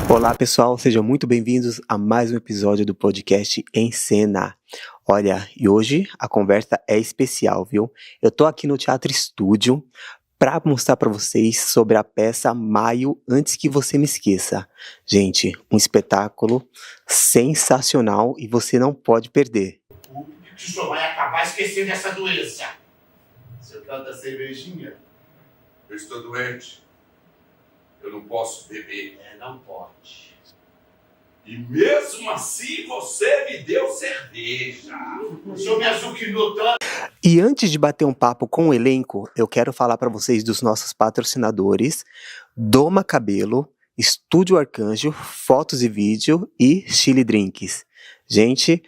Olá pessoal, sejam muito bem-vindos a mais um episódio do podcast Em Cena. Olha, e hoje a conversa é especial, viu? Eu tô aqui no Teatro Estúdio para mostrar para vocês sobre a peça Maio Antes que Você Me Esqueça. Gente, um espetáculo sensacional e você não pode perder. O senhor vai acabar esquecendo essa doença. Você trata a cervejinha? Eu estou doente. Eu não posso beber. Não pode. E mesmo assim você me deu cerveja. O senhor me azucrinou tanto. E antes de bater um papo com o elenco, eu quero falar para vocês dos nossos patrocinadores: Doma Cabelo, Estúdio Arcanjo, Fotos e Vídeo e Chili Drinks. Gente,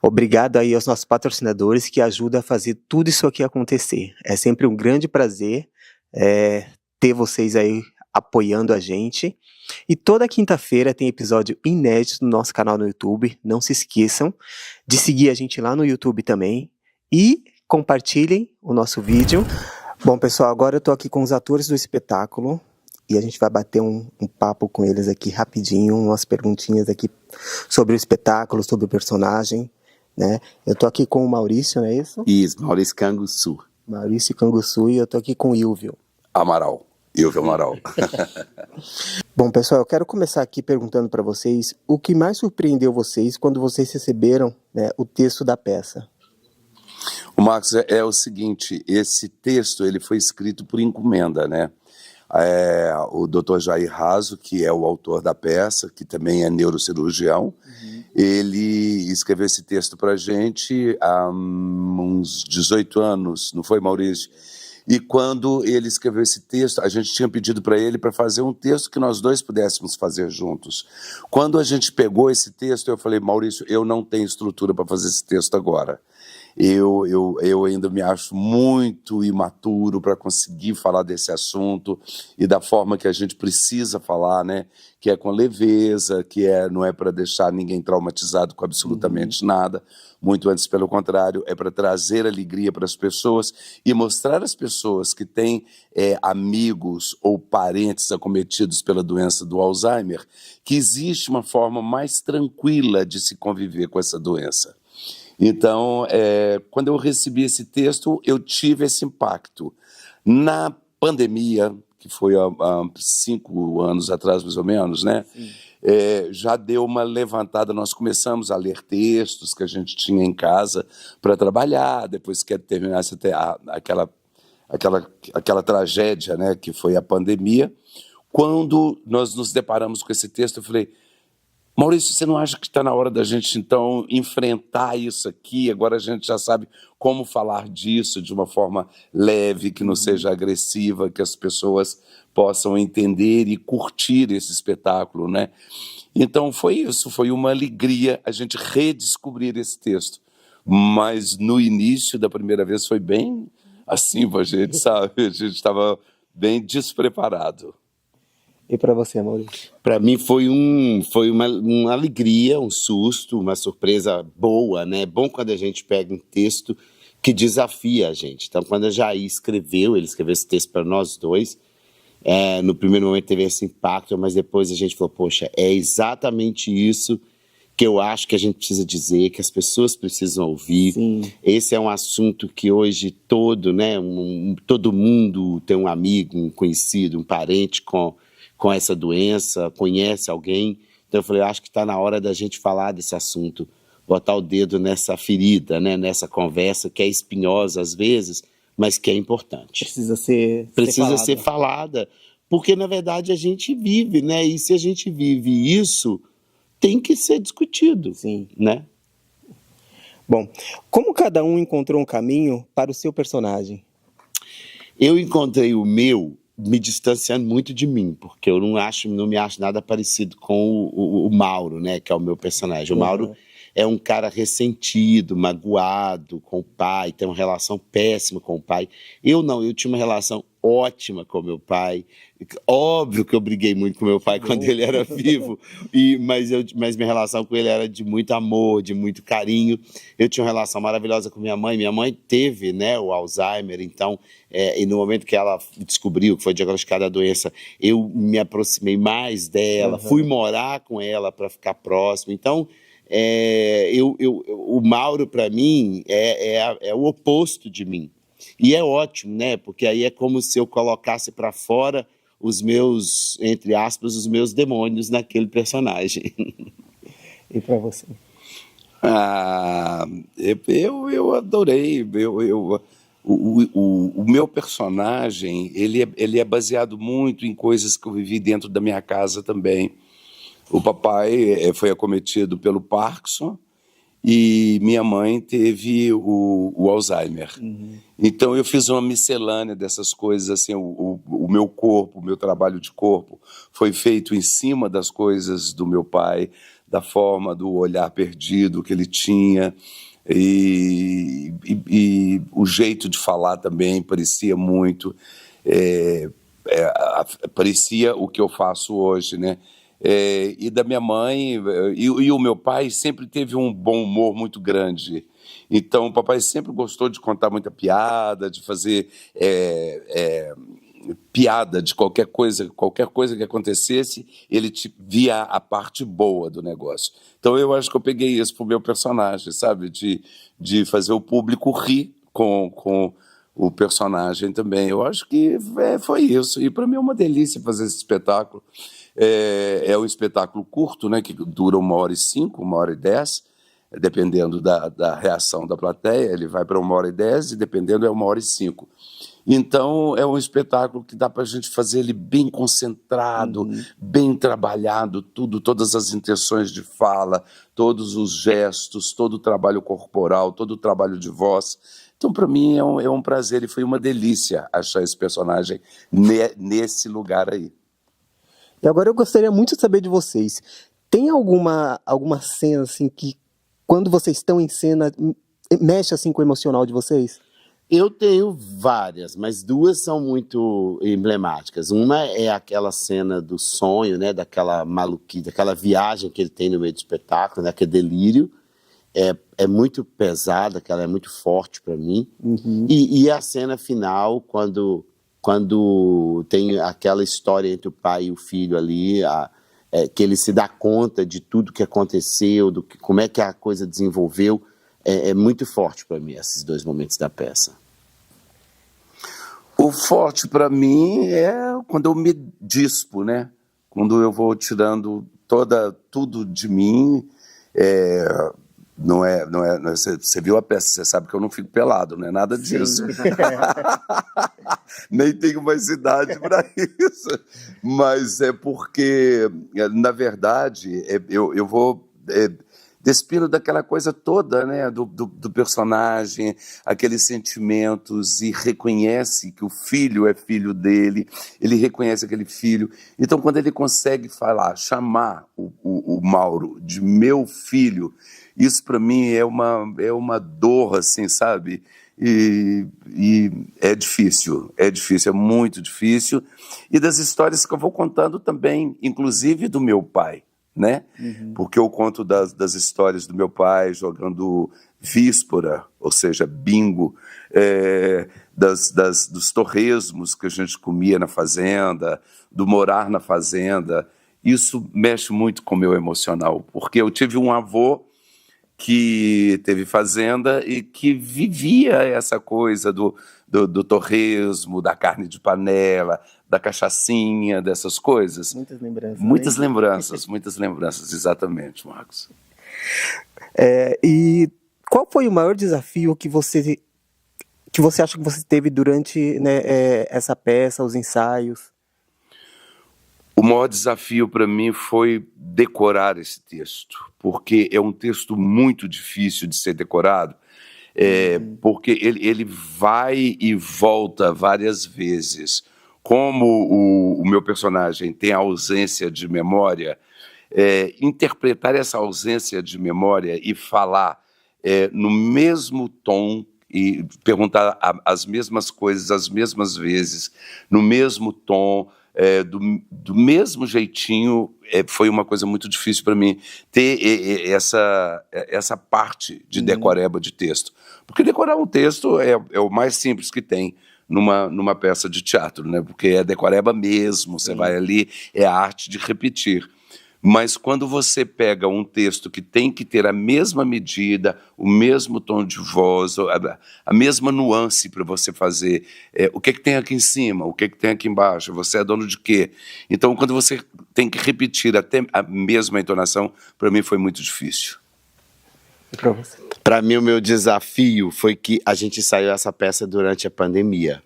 obrigado aí aos nossos patrocinadores que ajudam a fazer tudo isso aqui acontecer. É sempre um grande prazer ter vocês aí apoiando a gente. E toda quinta-feira tem episódio inédito no nosso canal no YouTube. Não se esqueçam de seguir a gente lá no YouTube também. E compartilhem o nosso vídeo. Bom, pessoal, agora eu tô aqui com os atores do espetáculo. E a gente vai bater um papo com eles aqui rapidinho. Umas perguntinhas aqui sobre o espetáculo, sobre o personagem, né? Eu tô aqui com o Maurício, não é isso? Isso, Maurício Canguçu. Maurício Canguçu, e eu tô aqui com o Ilvio. Amaral. Ilvio Amaral. Bom, pessoal, eu quero começar aqui perguntando para vocês o que mais surpreendeu vocês quando vocês receberam, né, o texto da peça. O Marcos, é o seguinte, esse texto ele foi escrito por encomenda, né? O Dr. Jair Raso, que é o autor da peça, que também é neurocirurgião, ele escreveu esse texto para a gente há uns 18 anos, não foi, Maurício? E quando ele escreveu esse texto, a gente tinha pedido para ele para fazer um texto que nós dois pudéssemos fazer juntos. Quando a gente pegou esse texto, eu falei: Maurício, eu não tenho estrutura para fazer esse texto agora. Eu ainda me acho muito imaturo para conseguir falar desse assunto e da forma que a gente precisa falar, né? Que é com leveza, não é para deixar ninguém traumatizado com absolutamente nada. Muito antes, pelo contrário, é para trazer alegria para as pessoas e mostrar às pessoas que têm amigos ou parentes acometidos pela doença do Alzheimer que existe uma forma mais tranquila de se conviver com essa doença. Então, quando eu recebi esse texto, eu tive esse impacto. Na pandemia, que foi há 5 anos atrás, mais ou menos, né? Já deu uma levantada, nós começamos a ler textos que a gente tinha em casa para trabalhar, depois que terminasse aquela tragédia, né, que foi a pandemia. Quando nós nos deparamos com esse texto, eu falei: Maurício, você não acha que está na hora da gente, então, enfrentar isso aqui? Agora a gente já sabe como falar disso de uma forma leve, que não seja agressiva, que as pessoas possam entender e curtir esse espetáculo, né? Então foi isso, foi uma alegria a gente redescobrir esse texto. Mas no início da primeira vez foi bem assim pra gente, sabe? A gente estava bem despreparado. E para você, Maurício? Para mim foi uma alegria, um susto, uma surpresa boa, né? É bom quando a gente pega um texto que desafia a gente. Então, quando a Jair ele escreveu esse texto para nós dois, no primeiro momento teve esse impacto, mas depois a gente falou: poxa, é exatamente isso que eu acho que a gente precisa dizer, que as pessoas precisam ouvir. Sim. Esse é um assunto que hoje todo mundo tem um amigo, um conhecido, um parente com essa doença, conhece alguém. Então eu falei: acho que está na hora da gente falar desse assunto, botar o dedo nessa ferida, né, nessa conversa que é espinhosa às vezes, mas que é importante. Precisa ser falada, porque na verdade a gente vive, né? E se a gente vive isso, tem que ser discutido. Sim. Né? Bom, como cada um encontrou um caminho para o seu personagem? Eu encontrei o meu me distanciando muito de mim, porque eu não me acho nada parecido com o Mauro, né, que é o meu personagem. O Mauro é um cara ressentido, magoado com o pai, tem uma relação péssima com o pai. Eu não, eu tinha uma relação ótima com meu pai. Óbvio que eu briguei muito com meu pai quando ele era vivo, mas minha relação com ele era de muito amor, de muito carinho. Eu tinha uma relação maravilhosa com minha mãe. Minha mãe teve, né, o Alzheimer, então, e no momento que ela descobriu que foi diagnosticada a doença, eu me aproximei mais dela, fui morar com ela para ficar próximo. Então, o Mauro, para mim, é o oposto de mim. E é ótimo, né? Porque aí é como se eu colocasse para fora os meus, entre aspas, os meus demônios naquele personagem. E para você? Eu adorei. O meu personagem, ele é baseado muito em coisas que eu vivi dentro da minha casa também. O papai foi acometido pelo Parkinson e minha mãe teve o Alzheimer. Então eu fiz uma miscelânea dessas coisas, assim, o meu corpo, o meu trabalho de corpo foi feito em cima das coisas do meu pai, da forma do olhar perdido que ele tinha, e o jeito de falar também parecia muito, parecia o que eu faço hoje, né? E da minha mãe, e o meu pai sempre teve um bom humor muito grande. Então o papai sempre gostou de contar muita piada, de fazer piada de qualquer coisa que acontecesse, ele via a parte boa do negócio. Então eu acho que eu peguei isso pro meu personagem, sabe? De fazer o público rir com o personagem também. Eu acho que foi isso. E para mim é uma delícia fazer esse espetáculo. É um espetáculo curto, né, que dura 1h05, 1h10, dependendo da reação da plateia, ele vai para 1h10 e dependendo é 1h05. Então é um espetáculo que dá para a gente fazer ele bem concentrado, bem trabalhado, todas as intenções de fala, todos os gestos, todo o trabalho corporal, todo o trabalho de voz. Então, para mim, é um prazer e foi uma delícia achar esse personagem nesse lugar aí. E agora eu gostaria muito de saber de vocês. Tem alguma cena assim que, quando vocês estão em cena, mexe assim com o emocional de vocês? Eu tenho várias, mas duas são muito emblemáticas. Uma é aquela cena do sonho, né, daquela maluquice, daquela viagem que ele tem no meio do espetáculo, né, que é delírio. É muito pesada, que ela é muito forte para mim. E a cena final, quando tem aquela história entre o pai e o filho ali, que ele se dá conta de tudo que aconteceu, como é que a coisa desenvolveu, é muito forte para mim, esses dois momentos da peça. O forte para mim é quando eu me dispo, né? Quando eu vou tirando tudo de mim. Não é, você viu a peça, você sabe que eu não fico pelado, não é nada disso. Nem tenho mais idade para isso. Mas é porque, na verdade, eu vou despindo daquela coisa toda, né, do personagem, aqueles sentimentos, e reconhece que o filho é filho dele, ele reconhece aquele filho. Então, quando ele consegue chamar o Mauro de meu filho, isso para mim é uma dor, assim, sabe? E é difícil, é muito difícil. E das histórias que eu vou contando também, inclusive do meu pai, né? Porque eu conto das histórias do meu pai jogando víspora, ou seja, bingo, dos torresmos que a gente comia na fazenda, do morar na fazenda. Isso mexe muito com o meu emocional, porque eu tive um avô que teve fazenda e que vivia essa coisa do torresmo, da carne de panela, da cachaçinha, dessas coisas. Muitas lembranças. Muitas lembranças, exatamente, Marcos. E qual foi o maior desafio que você acha que você teve durante, né, essa peça, os ensaios? O maior desafio para mim foi decorar esse texto, porque é um texto muito difícil de ser decorado, porque ele vai e volta várias vezes. Como o meu personagem tem ausência de memória, interpretar essa ausência de memória e falar no mesmo tom e perguntar as mesmas coisas as mesmas vezes, no mesmo tom, do mesmo jeitinho, foi uma coisa muito difícil para mim ter essa parte de decoreba de texto. Porque decorar um texto é o mais simples que tem numa peça de teatro, né? Porque é decoreba mesmo, você vai ali, é a arte de repetir. Mas quando você pega um texto que tem que ter a mesma medida, o mesmo tom de voz, a mesma nuance para você fazer, o que tem aqui em cima, o que tem aqui embaixo, você é dono de quê? Então, quando você tem que repetir até a mesma entonação, para mim foi muito difícil. Para mim, o meu desafio foi que a gente saiu essa peça durante a pandemia.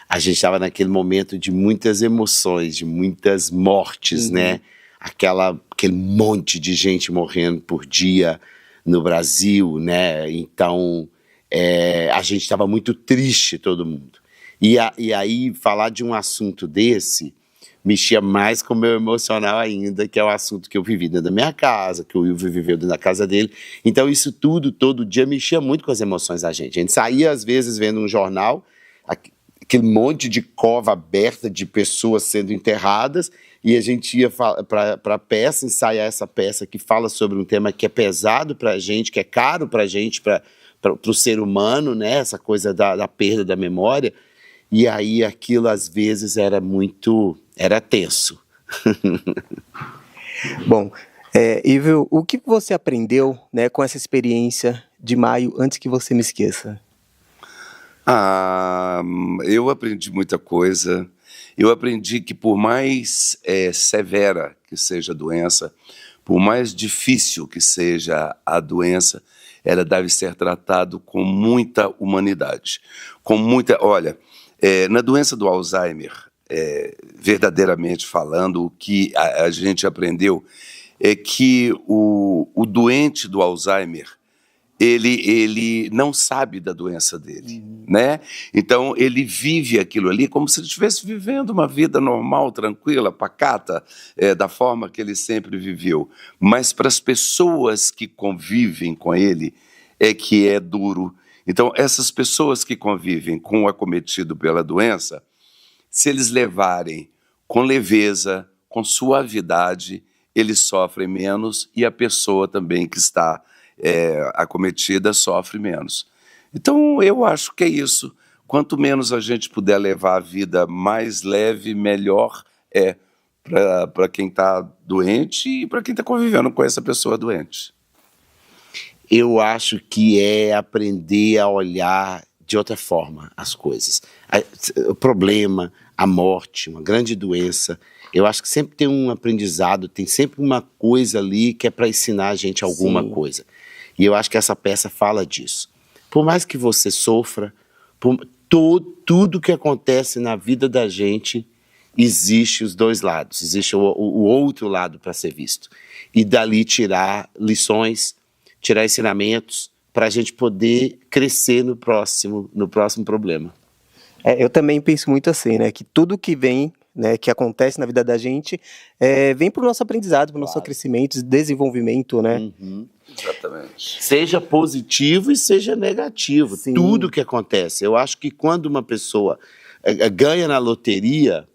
A gente estava naquele momento de muitas emoções, de muitas mortes, né? Aquele monte de gente morrendo por dia no Brasil, né? Então, a gente estava muito triste, todo mundo. E aí, falar de um assunto desse mexia mais com o meu emocional ainda, que é o assunto que eu vivi dentro da minha casa, que o Wilvio viveu dentro da casa dele. Então, isso tudo, todo dia, mexia muito com as emoções da gente. A gente saía, às vezes, vendo um jornal, aquele monte de cova aberta de pessoas sendo enterradas, e a gente ia para a peça, ensaiar essa peça que fala sobre um tema que é pesado para a gente, que é caro para a gente, para o ser humano, né? Essa coisa da perda da memória. E aí aquilo às vezes era tenso. Bom, Ivo, o que você aprendeu, né, com essa experiência de maio, antes que você me esqueça? Eu aprendi muita coisa. Eu aprendi que por mais severa que seja a doença, por mais difícil que seja a doença, ela deve ser tratada com muita humanidade. Olha, na doença do Alzheimer, verdadeiramente falando, o que a gente aprendeu é que o doente do Alzheimer, ele não sabe da doença dele, né? Então, ele vive aquilo ali como se ele estivesse vivendo uma vida normal, tranquila, pacata, da forma que ele sempre viveu. Mas para as pessoas que convivem com ele, é que é duro. Então, essas pessoas que convivem com o acometido pela doença, se eles levarem com leveza, com suavidade, eles sofrem menos e a pessoa também que está acometida sofre menos. Então, eu acho que é isso. Quanto menos a gente puder levar a vida mais leve, melhor para quem está doente e para quem está convivendo com essa pessoa doente. Eu acho que é aprender a olhar de outra forma as coisas. O problema, a morte, uma grande doença, eu acho que sempre tem um aprendizado, tem sempre uma coisa ali que é para ensinar a gente alguma coisa. E eu acho que essa peça fala disso. Por mais que você sofra, tudo que acontece na vida da gente, existe os dois lados, existe o outro lado para ser visto. E dali tirar lições, tirar ensinamentos, para a gente poder crescer no próximo problema. Eu também penso muito assim, né? Que tudo que vem, né, que acontece na vida da gente, vem para o nosso aprendizado, para o nosso crescimento, desenvolvimento, né? Exatamente. Seja positivo e seja negativo. Sim. Tudo que acontece. Eu acho que quando uma pessoa ganha na loteria,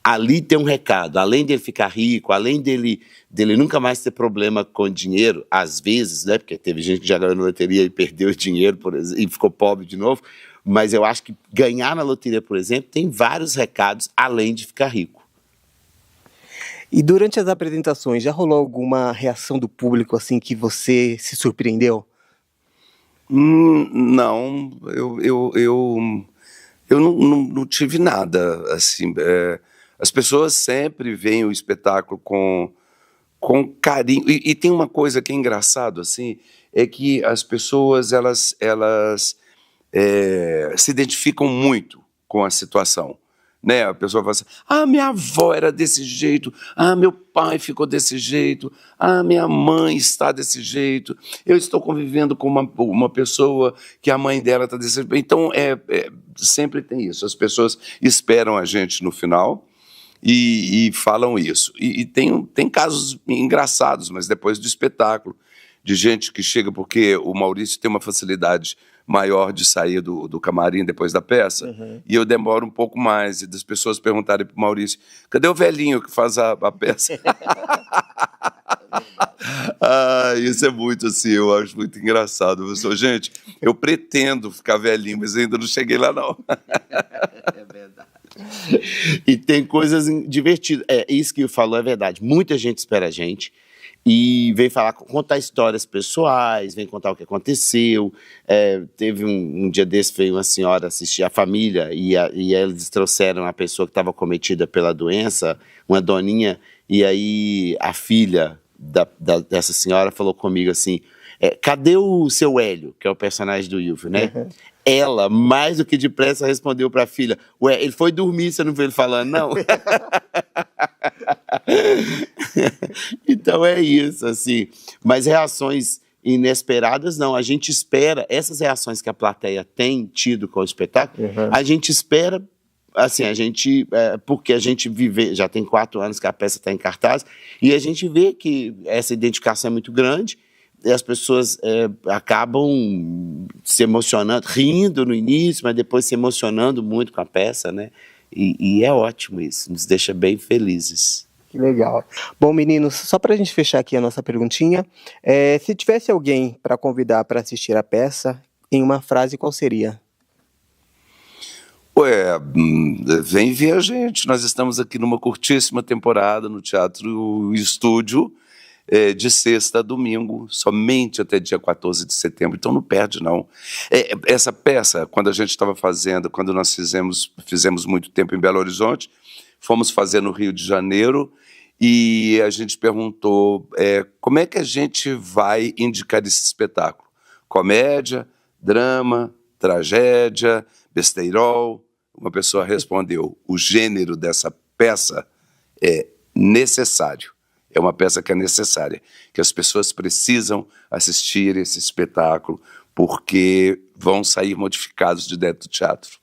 ali tem um recado. Além dele ficar rico, além dele nunca mais ter problema com dinheiro, às vezes, né? Porque teve gente que já ganhou na loteria e perdeu o dinheiro, por exemplo, e ficou pobre de novo. Mas eu acho que ganhar na loteria, por exemplo, tem vários recados além de ficar rico. E durante as apresentações, já rolou alguma reação do público assim que você se surpreendeu? Não, eu não tive nada, assim. As pessoas sempre veem o espetáculo com carinho. E tem uma coisa que é engraçado, assim, é que as pessoas, elas se identificam muito com a situação. Né? A pessoa fala assim, minha avó era desse jeito, meu pai ficou desse jeito, minha mãe está desse jeito, eu estou convivendo com uma pessoa que a mãe dela está desse jeito. Então, sempre tem isso. As pessoas esperam a gente no final e falam isso. E tem casos engraçados, mas depois do espetáculo, de gente que chega, porque o Maurício tem uma facilidade maior de sair do camarim depois da peça, e eu demoro um pouco mais, e das pessoas perguntarem pro Maurício, cadê o velhinho que faz a peça? Isso é muito assim, eu acho muito engraçado. Gente, eu pretendo ficar velhinho, mas ainda não cheguei lá, não. É verdade. E tem coisas divertidas. Isso que falou é verdade. Muita gente espera a gente e vem contar histórias pessoais, vem contar o que aconteceu. Teve um dia desse, veio uma senhora assistir a família e eles trouxeram a pessoa que estava cometida pela doença, uma doninha, e aí a filha dessa senhora falou comigo assim, cadê o seu Hélio, que é o personagem do Ilvio, né? Ela, mais do que depressa, respondeu para a filha, ué, ele foi dormir, você não viu ele falando, não? Então é isso, assim. Mas reações inesperadas, não. A gente espera, essas reações que a plateia tem tido com o espetáculo, a gente espera, assim, porque a gente vive, já tem 4 anos que a peça está em cartaz, e a gente vê que essa identificação é muito grande, e as pessoas acabam se emocionando, rindo no início, mas depois se emocionando muito com a peça, né? E é ótimo isso, nos deixa bem felizes. Que legal. Bom, meninos, só para a gente fechar aqui a nossa perguntinha, se tivesse alguém para convidar para assistir a peça, em uma frase, qual seria? Vem ver a gente, nós estamos aqui numa curtíssima temporada no Teatro Estúdio, de sexta a domingo, somente até dia 14 de setembro, então não perde não. Essa peça, quando a gente estava fazendo, quando nós fizemos muito tempo em Belo Horizonte, fomos fazer no Rio de Janeiro e a gente perguntou como é que a gente vai indicar esse espetáculo? Comédia, drama, tragédia, besteirol? Uma pessoa respondeu, o gênero dessa peça é necessário. É uma peça que é necessária, que as pessoas precisam assistir esse espetáculo, porque vão sair modificados de dentro do teatro.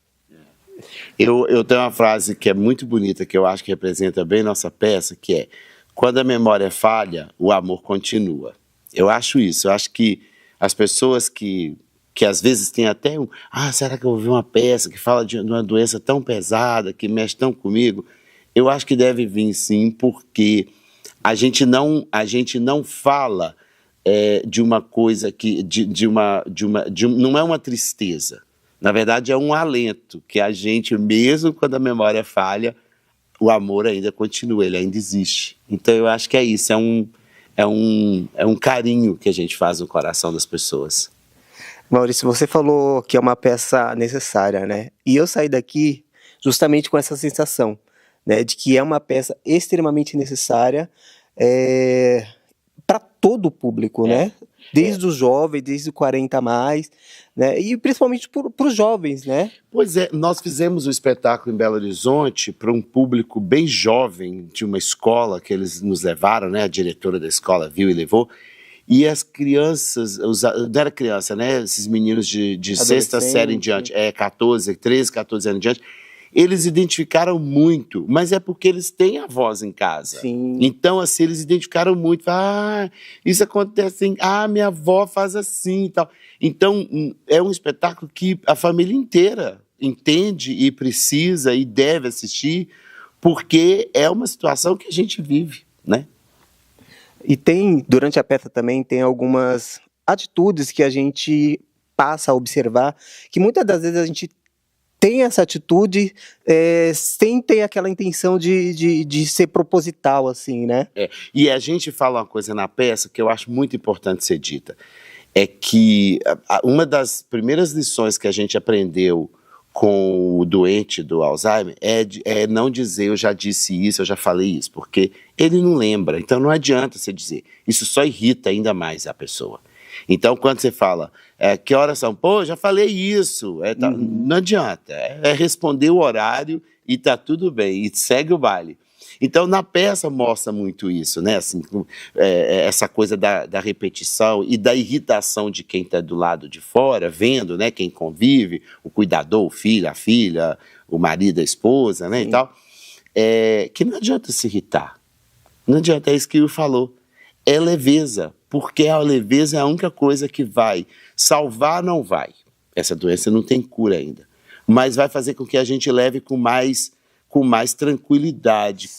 Eu tenho uma frase que é muito bonita, que eu acho que representa bem nossa peça, que é, quando a memória falha, o amor continua. Eu acho isso, eu acho que as pessoas que às vezes têm até será que eu vou ver uma peça que fala de uma doença tão pesada, que mexe tão comigo? Eu acho que deve vir sim, porque a gente não fala de uma coisa que não é uma tristeza. Na verdade, é um alento que a gente, mesmo quando a memória falha, o amor ainda continua, ele ainda existe. Então, eu acho que é isso, é um carinho que a gente faz no coração das pessoas. Maurício, você falou que é uma peça necessária, né? E eu saí daqui justamente com essa sensação, né, de que é uma peça extremamente necessária para todo o público, né? Desde o jovem, desde o 40 a mais, né? E principalmente para os jovens, né? Pois é, nós fizemos o espetáculo em Belo Horizonte para um público bem jovem, de uma escola que eles nos levaram, né? A diretora da escola viu e levou. E as crianças, não era criança, né? Esses meninos de sexta série em diante, 13, 14 anos em diante, eles identificaram muito, mas é porque eles têm a voz em casa. Sim. Então, assim, eles identificaram muito. Isso acontece assim, minha avó faz assim e tal. Então, é um espetáculo que a família inteira entende e precisa e deve assistir, porque é uma situação que a gente vive, né? E durante a peça também, tem algumas atitudes que a gente passa a observar, que muitas das vezes a gente tem essa atitude sem ter aquela intenção de ser proposital, assim, né? E a gente fala uma coisa na peça que eu acho muito importante ser dita, é que uma das primeiras lições que a gente aprendeu com o doente do Alzheimer é não dizer eu já disse isso, eu já falei isso, porque ele não lembra, então não adianta você dizer, isso só irrita ainda mais a pessoa. Então, quando você fala, que horas são? Pô, já falei isso. Não adianta. É responder o horário e tá tudo bem. E segue o baile. Então, na peça mostra muito isso, né? Assim, essa coisa da repetição e da irritação de quem está do lado de fora, vendo, né? Quem convive, o cuidador, o filho, a filha, o marido, a esposa, né? E tal. Que não adianta se irritar. Não adianta, é isso que o falou. É leveza, porque a leveza é a única coisa que vai salvar, não vai. Essa doença não tem cura ainda. Mas vai fazer com que a gente leve com mais tranquilidade,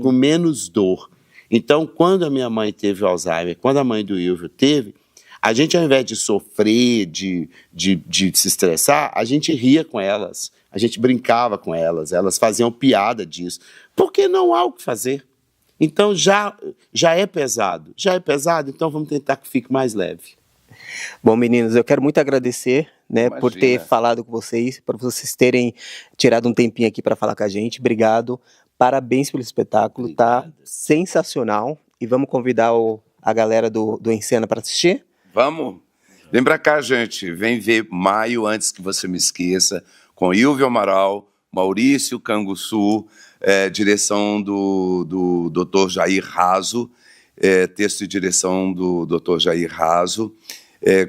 com menos dor. Então, quando a minha mãe teve Alzheimer, quando a mãe do Ilvio teve, a gente, ao invés de sofrer, de se estressar, a gente ria com elas, a gente brincava com elas faziam piada disso, porque não há o que fazer. Então, já é pesado, então vamos tentar que fique mais leve. Bom, meninos, eu quero muito agradecer, né, por ter falado com vocês, por vocês terem tirado um tempinho aqui para falar com a gente. Obrigado, parabéns pelo espetáculo, tá sensacional. E vamos convidar a galera do Encena para assistir? Vamos? Vem pra cá, gente. Vem ver Maio, antes que você me esqueça, com Ilvio Amaral, Maurício Canguçu, direção do Dr. Jair Raso, texto e direção do Dr. Jair Raso,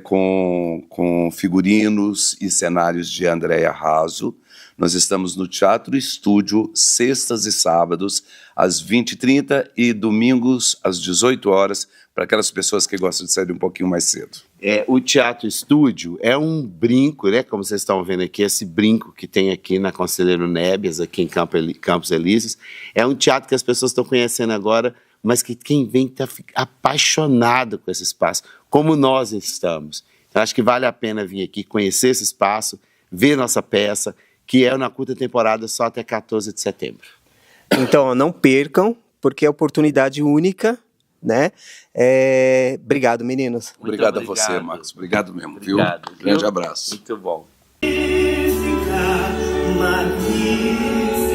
com figurinos e cenários de Andréa Raso. Nós estamos no Teatro Estúdio, sextas e sábados, às 20h30 e domingos, às 18 horas, para aquelas pessoas que gostam de sair um pouquinho mais cedo. O Teatro Estúdio é um brinco, né? Como vocês estão vendo aqui, esse brinco que tem aqui na Conselheiro Nébias, aqui em Campos Elíseos. É um teatro que as pessoas estão conhecendo agora, mas que quem vem está apaixonado com esse espaço, como nós estamos. Então, acho que vale a pena vir aqui, conhecer esse espaço, ver nossa peça, que é na curta temporada só até 14 de setembro. Então, não percam, porque é oportunidade única, né? Obrigado, meninos. Obrigado a você, Marcos. Obrigado mesmo, viu? Grande abraço. Muito bom. Magnífica.